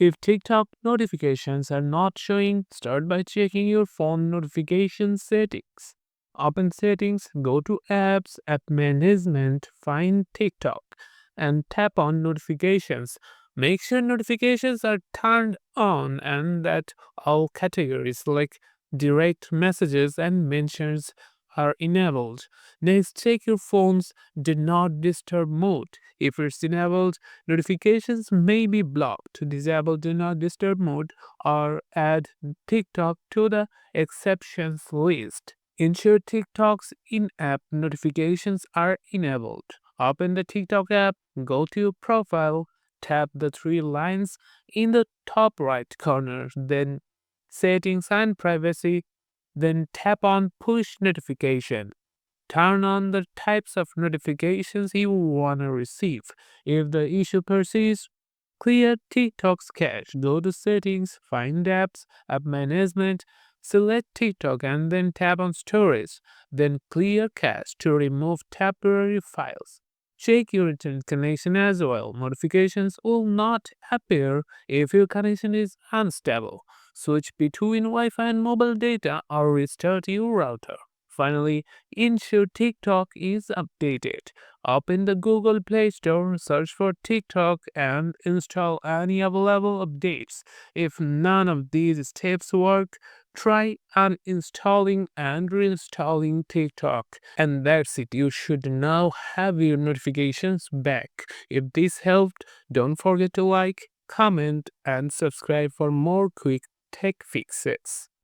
If TikTok notifications are not showing, start by checking your phone notification settings. Open settings, go to apps, app management, find TikTok, and tap on notifications. Make sure notifications are turned on and that all categories like direct messages and mentions are enabled. Next, check your phone's do not disturb mode. If it's enabled, notifications may be blocked. Disable do not disturb mode or add TikTok to the exceptions list. Ensure TikTok's in-app notifications are enabled. Open the TikTok app, go to your profile, tap the three lines in the top right corner, then settings and privacy, then tap on push notification. Turn on the types of notifications you want to receive. If the issue persists, clear TikTok's cache. Go to settings, find apps, app management, select TikTok and then tap on storage. Then clear cache to remove temporary files. Check your internet connection as well. Notifications will not appear if your connection is unstable. Switch between Wi-Fi and mobile data or restart your router. Finally, ensure TikTok is updated. Open the Google Play Store, search for TikTok, and install any available updates. If none of these steps work, try uninstalling and reinstalling TikTok. And that's it. You should now have your notifications back. If this helped, don't forget to like, comment, and subscribe for more quick tech fixes.